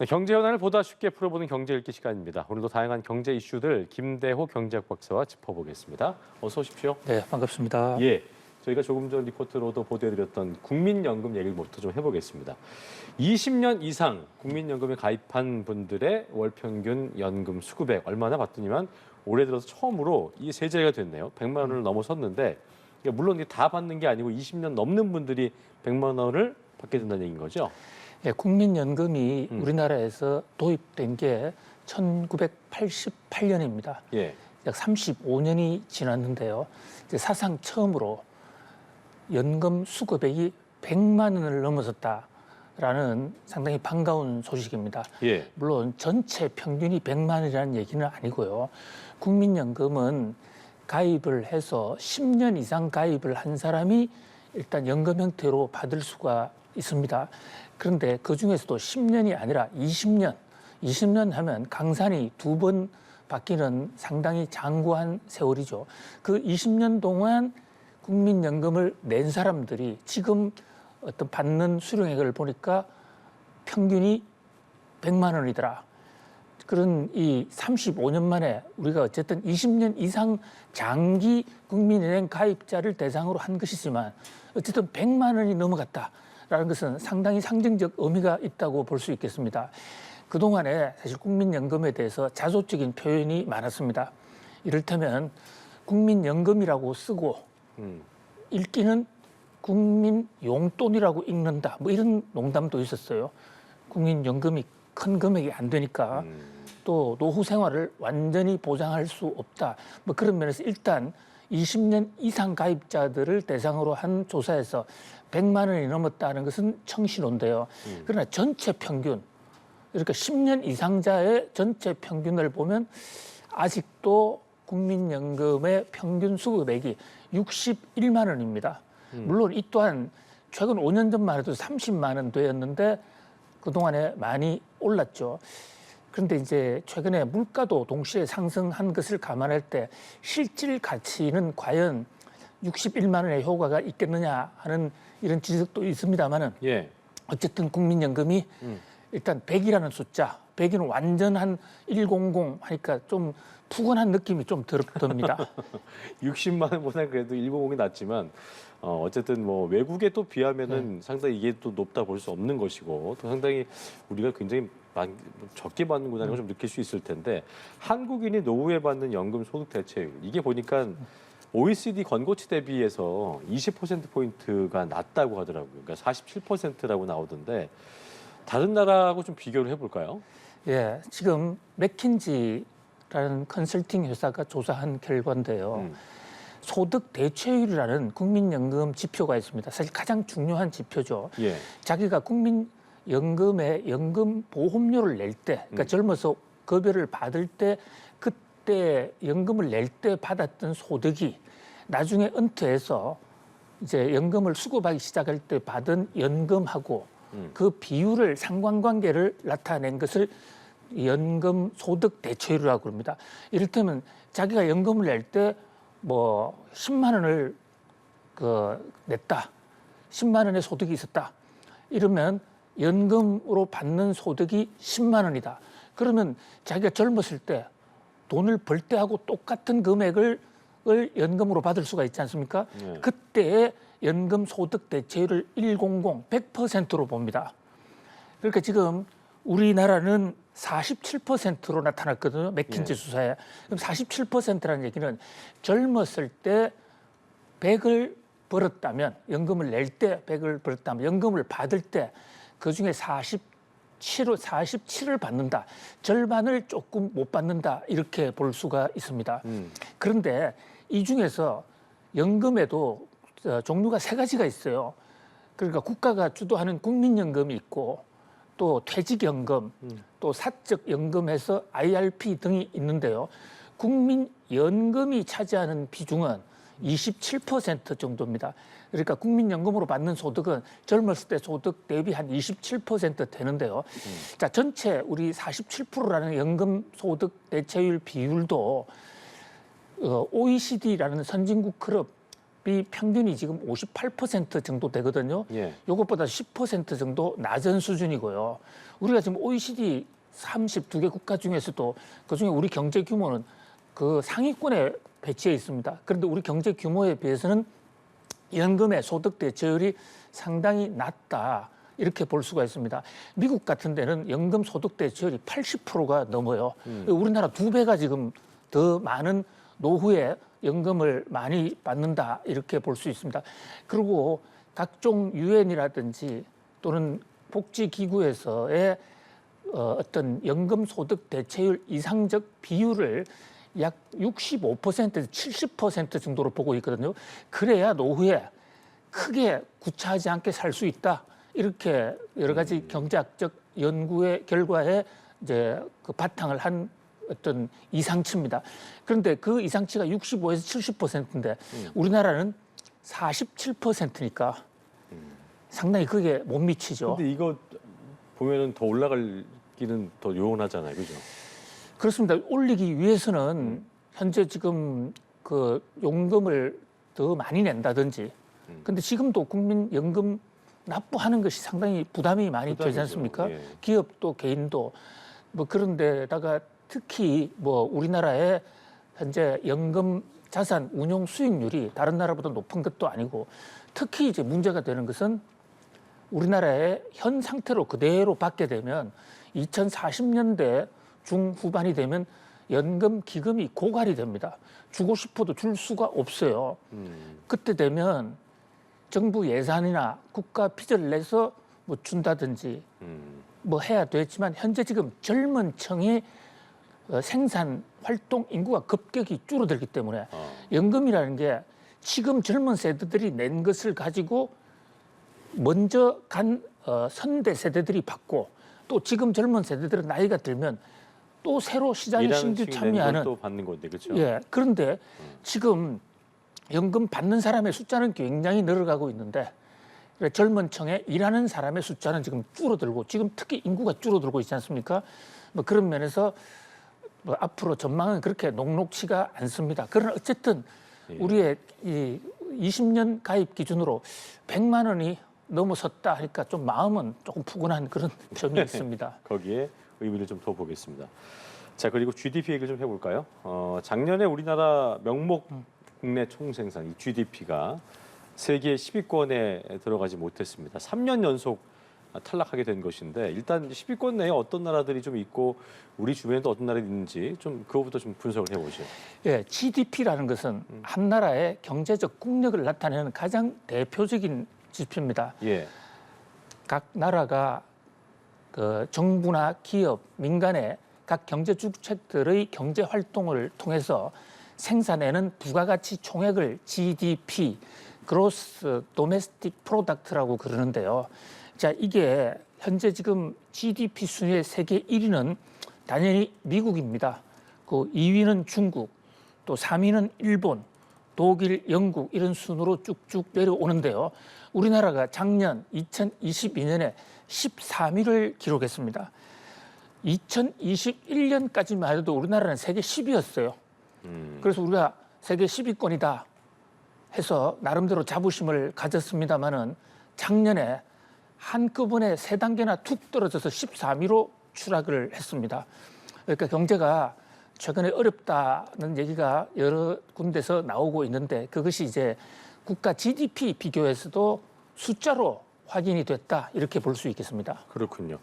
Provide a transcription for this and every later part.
네, 경제 현안을 보다 쉽게 풀어보는 경제 읽기 시간입니다. 오늘도 다양한 경제 이슈들 김대호 경제학 박사와 짚어보겠습니다. 어서 오십시오. 네, 반갑습니다. 예, 저희가 조금 전 리포트로도 보도해드렸던 국민연금 얘기부터 좀 해보겠습니다. 20년 이상 국민연금에 가입한 분들의 월 평균 연금 수급액 얼마나 봤더니만 올해 들어서 처음으로 이 세 자리가 됐네요. 100만 원을 넘어섰는데 물론 이게 다 받는 게 아니고 20년 넘는 분들이 100만 원을 받게 된다는 얘기인 거죠? 예, 국민연금이 우리나라에서 도입된 게 1988년입니다. 예. 약 35년이 지났는데요. 이제 사상 처음으로 연금 수급액이 100만 원을 넘어섰다라는 상당히 반가운 소식입니다. 예. 물론 전체 평균이 100만 원이라는 얘기는 아니고요. 국민연금은 가입을 해서 10년 이상 가입을 한 사람이 일단 연금 형태로 받을 수가 있습니다. 그런데 그중에서도 10년이 아니라 20년 하면 강산이 2번 바뀌는 상당히 장구한 세월이죠. 그 20년 동안 국민연금을 낸 사람들이 지금 어떤 받는 수령액을 보니까 평균이 100만 원이더라. 그런 이 35년 만에 우리가 어쨌든 20년 이상 장기 국민은행 가입자를 대상으로 한 것이지만 어쨌든 100만 원이 넘어갔다라는 것은 상당히 상징적 의미가 있다고 볼 수 있겠습니다. 그동안에 사실 국민연금에 대해서 자조적인 표현이 많았습니다. 이를테면 국민연금이라고 쓰고 읽기는 국민용돈이라고 읽는다. 뭐 이런 농담도 있었어요. 국민연금이 큰 금액이 안 되니까 또 노후 생활을 완전히 보장할 수 없다. 뭐 그런 면에서 일단 20년 이상 가입자들을 대상으로 한 조사에서 100만 원이 넘었다는 것은 청신호인데요. 그러나 전체 평균, 그러니까 10년 이상자의 전체 평균을 보면 아직도 국민연금의 평균 수급액이 61만 원입니다. 물론 이 또한 최근 5년 전만 해도 30만 원 되었는데 그동안에 많이 올랐죠. 그런데 이제 최근에 물가도 동시에 상승한 것을 감안할 때 실질 가치는 과연 61만 원의 효과가 있겠느냐 하는 이런 지적도 있습니다만은 예. 어쨌든 국민연금이 일단 100이라는 숫자, 100이는 완전한 100 하니까 좀 푸근한 느낌이 좀 듭니다. 60만 원보다 그래도 150이 낫지만 어쨌든 뭐 외국에 또 비하면은 상당히 이게 또 높다 볼 수 없는 것이고 또 상당히 우리가 굉장히 적게 받는구나라는 걸 좀 느낄 수 있을 텐데 한국인이 노후에 받는 연금 소득 대체율 이게 보니까 OECD 건고치 대비해서 20%포인트가 낮다고 하더라고요. 그러니까 47%라고 나오던데 다른 나라하고 좀 비교를 해볼까요? 예, 지금 맥킨지라는 컨설팅 회사가 조사한 결과인데요. 소득 대체율이라는 국민연금 지표가 있습니다. 사실 가장 중요한 지표죠. 예. 자기가 국민연금에 연금 보험료를 낼 때, 그러니까 젊어서 급여를 받을 때 그때 연금을 낼 때 받았던 소득이 나중에 은퇴해서 이제 연금을 수급하기 시작할 때 받은 연금하고 그 비율을 상관관계를 나타낸 것을 연금 소득 대체율이라고 합니다. 이를테면 자기가 연금을 낼 때 뭐 10만 원을 냈다. 10만 원의 소득이 있었다. 이러면 연금으로 받는 소득이 10만 원이다. 그러면 자기가 젊었을 때 돈을 벌 때하고 똑같은 금액을 연금으로 받을 수가 있지 않습니까? 네. 그때의 연금 소득 대체율을 100%로 봅니다. 그러니까 지금 우리나라는 47%로 나타났거든요. 맥킨지 수사에. 그럼 47%라는 얘기는 젊었을 때 100을 벌었다면, 연금을 낼 때 100을 벌었다면, 연금을 받을 때 그중에 47을 받는다. 절반을 조금 못 받는다. 이렇게 볼 수가 있습니다. 그런데 이 중에서 연금에도 종류가 3가지가 있어요. 그러니까 국가가 주도하는 국민연금이 있고 또 퇴직연금, 또 사적연금에서 IRP 등이 있는데요. 국민연금이 차지하는 비중은 27% 정도입니다. 그러니까 국민연금으로 받는 소득은 젊었을 때 소득 대비 한 27% 되는데요. 자, 전체 우리 47%라는 연금 소득 대체율 비율도 OECD라는 선진국 클럽 평균이 지금 58% 정도 되거든요. 예. 이것보다 10% 정도 낮은 수준이고요. 우리가 지금 OECD 32개 국가 중에서도 그중에 우리 경제 규모는 그 상위권에 배치해 있습니다. 그런데 우리 경제 규모에 비해서는 연금의 소득 대체율이 상당히 낮다. 이렇게 볼 수가 있습니다. 미국 같은 데는 연금 소득 대체율이 80%가 넘어요. 우리나라 2배가 지금 더 많은 노후에 연금을 많이 받는다. 이렇게 볼 수 있습니다. 그리고 각종 유엔이라든지 또는 복지기구에서의 어떤 연금 소득 대체율 이상적 비율을 약 65%에서 70% 정도로 보고 있거든요. 그래야 노후에 크게 구차하지 않게 살 수 있다. 이렇게 여러 가지 경제학적 연구의 결과에 이제 그 바탕을 한 어떤 이상치입니다. 그런데 그 이상치가 65에서 70%인데 우리나라는 47%니까 상당히 그게 못 미치죠. 근데 이거 보면은 더 올라가기는 더 요원하잖아요, 그죠? 그렇습니다. 올리기 위해서는 현재 지금 그 용금을 더 많이 낸다든지, 근데 지금도 국민연금 납부하는 것이 상당히 부담이 많이 되지 부담이죠. 않습니까? 예. 기업도 개인도 뭐 그런데다가 특히 뭐 우리나라의 현재 연금 자산 운용 수익률이 다른 나라보다 높은 것도 아니고 특히 이제 문제가 되는 것은 우리나라의 현 상태로 그대로 받게 되면 2040년대 중후반이 되면 연금 기금이 고갈이 됩니다. 주고 싶어도 줄 수가 없어요. 그때 되면 정부 예산이나 국가 빚을 내서 뭐 준다든지 뭐 해야 되지만 현재 지금 젊은 층이 생산 활동 인구가 급격히 줄어들기 때문에 연금이라는 게 지금 젊은 세대들이 낸 것을 가지고 먼저 간 선대 세대들이 받고 또 지금 젊은 세대들은 나이가 들면 또 새로 시장에 신규 참여하는 또 받는 건데 그렇죠? 예. 그런데 지금 연금 받는 사람의 숫자는 굉장히 늘어가고 있는데 젊은 층에 일하는 사람의 숫자는 지금 줄어들고 지금 특히 인구가 줄어들고 있지 않습니까? 뭐 그런 면에서 뭐 앞으로 전망은 그렇게 녹록치가 않습니다. 그러나 어쨌든 우리의 이 20년 가입 기준으로 100만 원이 넘어섰다 하니까 좀 마음은 조금 푸근한 그런 점이 있습니다. 거기에 의미를 좀 더 보겠습니다. 자, 그리고 GDP 얘기를 좀 해볼까요? 작년에 우리나라 명목 국내 총생산, 이 GDP가 세계 10위권에 들어가지 못했습니다. 3년 연속 탈락하게 된 것인데 일단 10위권 내에 어떤 나라들이 좀 있고 우리 주변에도 어떤 나라들이 있는지 좀 그거부터 좀 분석을 해보죠. 예, GDP라는 것은 한 나라의 경제적 국력을 나타내는 가장 대표적인 지표입니다. 예. 각 나라가 그 정부나 기업, 민간의 각 경제 주체들의 경제 활동을 통해서 생산해낸 부가가치 총액을 GDP, Gross Domestic Product라고 그러는데요. 자, 이게 현재 지금 GDP 순위의 세계 1위는 당연히 미국입니다. 그 2위는 중국, 또 3위는 일본, 독일, 영국 이런 순으로 쭉쭉 내려오는데요. 우리나라가 작년 2022년에 13위를 기록했습니다. 2021년까지만 해도 우리나라는 세계 10위였어요. 그래서 우리가 세계 10위권이다 해서 나름대로 자부심을 가졌습니다마는 작년에 한꺼번에 3단계나 툭 떨어져서 13위로 추락을 했습니다. 그러니까 경제가 최근에 어렵다는 얘기가 여러 군데서 나오고 있는데 그것이 이제 국가 GDP 비교에서도 숫자로 확인이 됐다 이렇게 볼 수 있겠습니다. 그렇군요.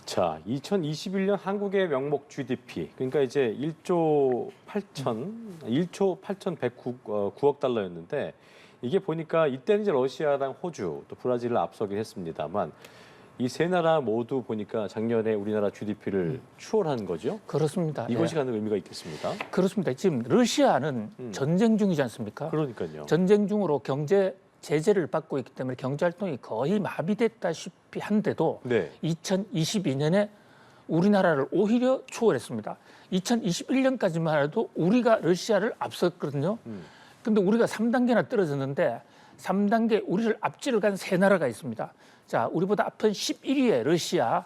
자, 2021년 한국의 명목 GDP 그러니까 이제 1조 8,109억 달러였는데 이게 보니까 이때는 이제 러시아랑 호주 또 브라질을 앞서긴 했습니다만 이 세 나라 모두 보니까 작년에 우리나라 GDP를 추월한 거죠. 그렇습니다. 이것이 예. 갖는 의미가 있겠습니다. 그렇습니다. 지금 러시아는 전쟁 중이지 않습니까? 그러니까요. 전쟁 중으로 경제 제재를 받고 있기 때문에 경제 활동이 거의 마비됐다시피 한데도 네. 2022년에 우리나라를 오히려 추월했습니다. 2021년까지만 해도 우리가 러시아를 앞섰거든요. 근데 우리가 3단계나 떨어졌는데 3단계 우리를 앞지를 간 세 나라가 있습니다. 자, 우리보다 앞은 11위에 러시아,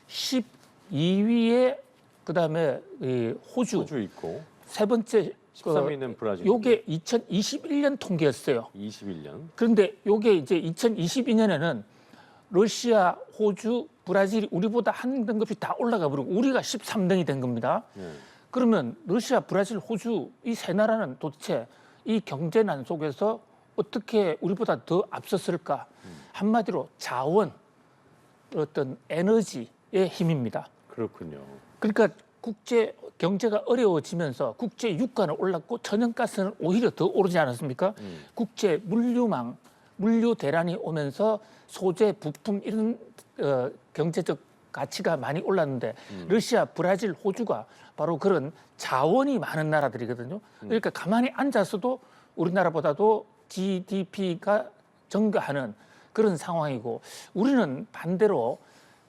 12위에 그다음에 이 호주, 호주 있고 세 번째 13위는 브라질. 요게 2021년 통계였어요. 21년. 그런데 요게 이제 2022년에는 러시아, 호주, 브라질이 우리보다 한 등급이 다 올라가 버리고 우리가 13등이 된 겁니다. 네. 그러면 러시아, 브라질, 호주 이 세 나라는 도대체 이 경제난 속에서 어떻게 우리보다 더 앞섰을까? 한마디로 자원, 어떤 에너지의 힘입니다. 그렇군요. 그러니까 국제 경제가 어려워지면서 국제 유가는 올랐고 천연가스는 오히려 더 오르지 않았습니까? 국제 물류망, 물류 대란이 오면서 소재, 부품 이런 경제적 가치가 많이 올랐는데 러시아, 브라질, 호주가 바로 그런 자원이 많은 나라들이거든요. 그러니까 가만히 앉아서도 우리나라보다도 GDP가 증가하는 그런 상황이고 우리는 반대로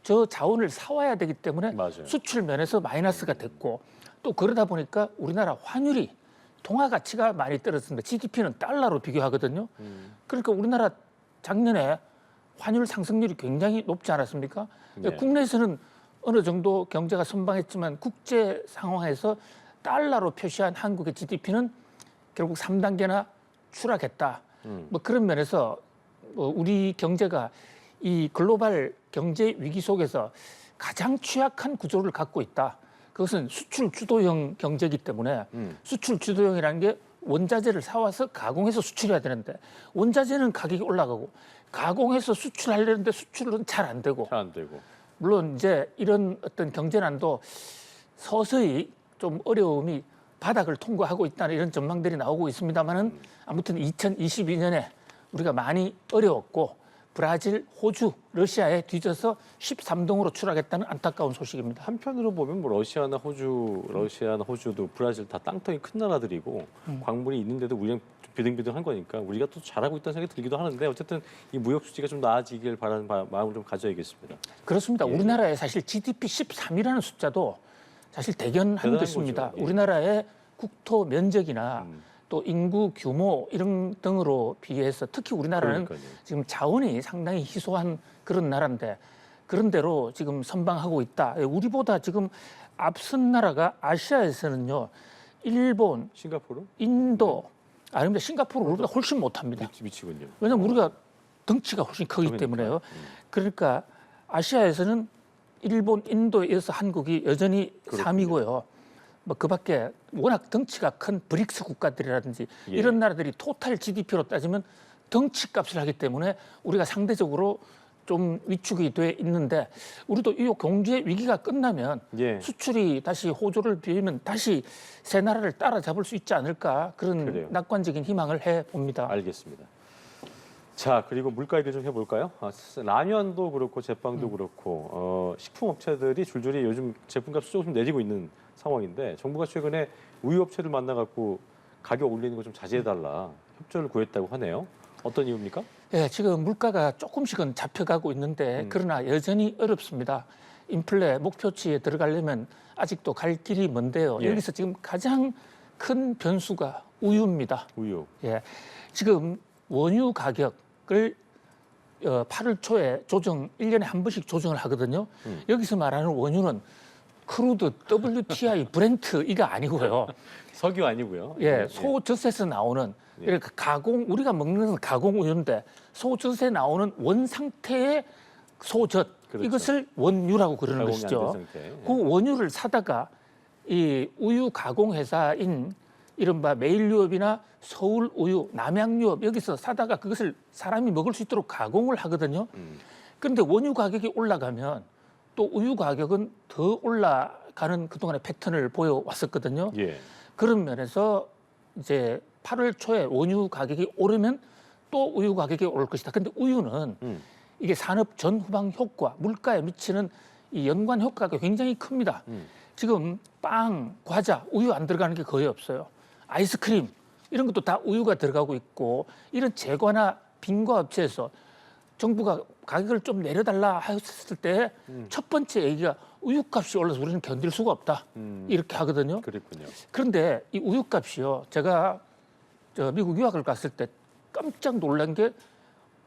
저 자원을 사와야 되기 때문에 맞아요. 수출 면에서 마이너스가 됐고 또 그러다 보니까 우리나라 환율이 통화 가치가 많이 떨어졌습니다. GDP는 달러로 비교하거든요. 그러니까 우리나라 작년에 환율 상승률이 굉장히 높지 않았습니까? 네. 국내에서는 어느 정도 경제가 선방했지만 국제 상황에서 달러로 표시한 한국의 GDP는 결국 3단계나 추락했다. 뭐 그런 면에서 우리 경제가 이 글로벌 경제 위기 속에서 가장 취약한 구조를 갖고 있다. 그것은 수출 주도형 경제이기 때문에 수출 주도형이라는 게 원자재를 사와서 가공해서 수출해야 되는데 원자재는 가격이 올라가고 가공해서 수출하려는데 수출은 잘 안 되고 잘 안 되고. 물론 이제 이런 어떤 경제난도 서서히 좀 어려움이 바닥을 통과하고 있다는 이런 전망들이 나오고 있습니다만은 아무튼 2022년에 우리가 많이 어려웠고 브라질, 호주, 러시아에 뒤져서 13등으로 추락했다는 안타까운 소식입니다. 한편으로 보면 뭐 러시아나 호주도 브라질 다 땅덩이 큰 나라들이고 광물이 있는데도 우리랑 좀 비등비등한 거니까 우리가 또 잘하고 있다는 생각이 들기도 하는데 어쨌든 이 무역 수지가 좀 나아지길 바라는 마음을 좀 가져야겠습니다. 그렇습니다. 예. 우리나라의 사실 GDP 13이라는 숫자도 사실 대견한 대단한 것입니다. 거죠. 예. 우리나라의 국토 면적이나 또 인구 규모 이런 등으로 비해서 특히 우리나라는 그러니까요. 지금 자원이 상당히 희소한 그런 나라인데 그런 대로 지금 선방하고 있다. 우리보다 지금 앞선 나라가 아시아에서는요. 일본, 싱가포르? 인도, 아닙니다. 싱가포르 우리보다 훨씬 못합니다. 미치군요. 왜냐하면 우리가 덩치가 훨씬 크기 그러니까요. 때문에요. 그러니까 아시아에서는 일본, 인도에 이어서 한국이 여전히 그렇군요. 3위고요. 뭐 그밖에 워낙 덩치가 큰 브릭스 국가들이라든지 예. 이런 나라들이 토탈 GDP로 따지면 덩치 값을 하기 때문에 우리가 상대적으로 좀 위축이 돼 있는데 우리도 이 경제 위기가 끝나면 예. 수출이 다시 호조를 비우면 다시 세 나라를 따라잡을 수 있지 않을까 그런 그래요. 낙관적인 희망을 해봅니다. 알겠습니다. 자, 그리고 물가 얘기 좀 해볼까요? 라면도 그렇고 제빵도 그렇고 식품 업체들이 줄줄이 요즘 제품값을 조금 내리고 있는 상황인데 정부가 최근에 우유 업체를 만나갖고 가격 올리는 거 좀 자제해달라 협조를 구했다고 하네요. 어떤 이유입니까? 예, 지금 물가가 조금씩은 잡혀가고 있는데 그러나 여전히 어렵습니다. 인플레 목표치에 들어가려면 아직도 갈 길이 먼데요. 예. 여기서 지금 가장 큰 변수가 우유입니다. 우유. 예, 지금 원유 가격을 8월 초에 1년에 한 번씩 조정을 하거든요. 여기서 말하는 원유는 크루드, WTI, 브렌트 이거 아니고요. 석유 아니고요. 예, 소젖에서 나오는 이렇게 우리가 먹는 건 가공 우유인데 소젖에 나오는 원 상태의 소젖 그렇죠. 이것을 원유라고 그러는 가공이 안된 것이죠. 상태. 그 원유를 사다가 이 우유 가공 회사인 이른바 매일유업이나 서울우유, 남양유업 여기서 사다가 그것을 사람이 먹을 수 있도록 가공을 하거든요. 그런데 원유 가격이 올라가면 또 우유 가격은 더 올라가는 그동안의 패턴을 보여왔었거든요. 예. 그런 면에서 이제 8월 초에 원유 가격이 오르면 또 우유 가격이 오를 것이다. 근데 우유는 이게 산업 전후방 효과, 물가에 미치는 이 연관 효과가 굉장히 큽니다. 지금 빵, 과자, 우유 안 들어가는 게 거의 없어요. 아이스크림 이런 것도 다 우유가 들어가고 있고 이런 제과나 빈과 업체에서 정부가 가격을 좀 내려달라 했을 때 첫 번째 얘기가 우유값이 올라서 우리는 견딜 수가 없다 이렇게 하거든요. 그랬군요. 그런데 이 우유값이요. 제가 미국 유학을 갔을 때 깜짝 놀란 게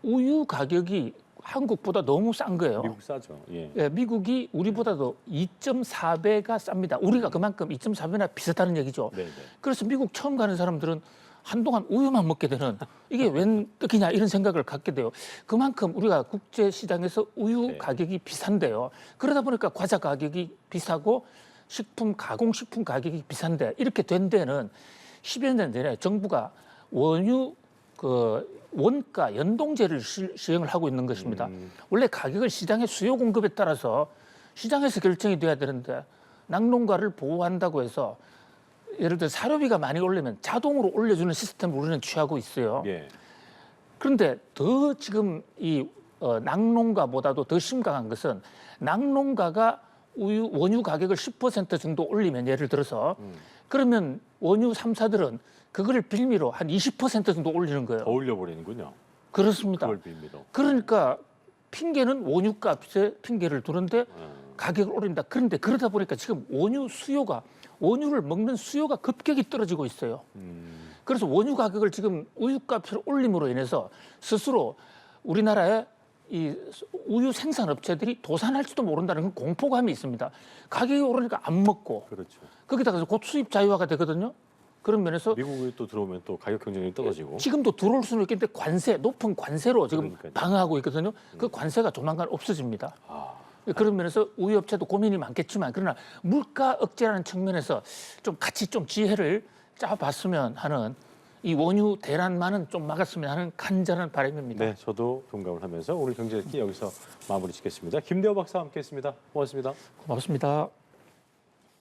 우유 가격이 한국보다 너무 싼 거예요. 미국 싸죠. 예. 예, 미국이 우리보다도 2.4배가 쌉니다. 우리가 그만큼 2.4배나 비싸다는 얘기죠. 네, 네. 그래서 미국 처음 가는 사람들은 한동안 우유만 먹게 되는 이게 웬 떡이냐 이런 생각을 갖게 돼요. 그만큼 우리가 국제 시장에서 우유 네. 가격이 비싼데요. 그러다 보니까 과자 가격이 비싸고 식품 가공식품 가격이 비싼데 이렇게 된 데는 10여 년 전에 정부가 원유 그 원가 연동제를 시행을 하고 있는 것입니다. 원래 가격을 시장의 수요 공급에 따라서 시장에서 결정이 돼야 되는데 낙농가를 보호한다고 해서 예를 들어 사료비가 많이 오르면 자동으로 올려주는 시스템을 우리는 취하고 있어요. 예. 그런데 더 지금 이 낙농가보다도 더 심각한 것은 낙농가가 원유 가격을 10% 정도 올리면 예를 들어서 그러면 원유 3사들은 그거를 빌미로 한 20% 정도 올리는 거예요. 더 올려버리는군요. 그렇습니다. 그걸 빌미로. 그러니까 핑계는 원유값에 핑계를 두는데 가격을 올린다. 그런데 그러다 보니까 지금 원유를 먹는 수요가 급격히 떨어지고 있어요. 그래서 원유 가격을 지금 우유값을 올림으로 인해서 스스로 우리나라의 이 우유 생산 업체들이 도산할지도 모른다는 그런 공포감이 있습니다. 가격이 오르니까 안 먹고 그렇죠. 거기다가 곧 수입 자유화가 되거든요. 그런 면에서 미국에 또 들어오면 또 가격 경쟁력이 떨어지고. 지금도 들어올 수는 있겠는데 높은 관세로 지금 그러니까요. 방어하고 있거든요. 그 관세가 조만간 없어집니다. 아, 그런 면에서 우유 업체도 고민이 많겠지만 그러나 물가 억제라는 측면에서 좀 같이 좀 지혜를 짜봤으면 하는 이 원유 대란만은 좀 막았으면 하는 간절한 바람입니다. 네, 저도 동감을 하면서 오늘 경제 읽기 여기서 마무리 짓겠습니다. 김대호 박사와 함께했습니다. 고맙습니다. 고맙습니다.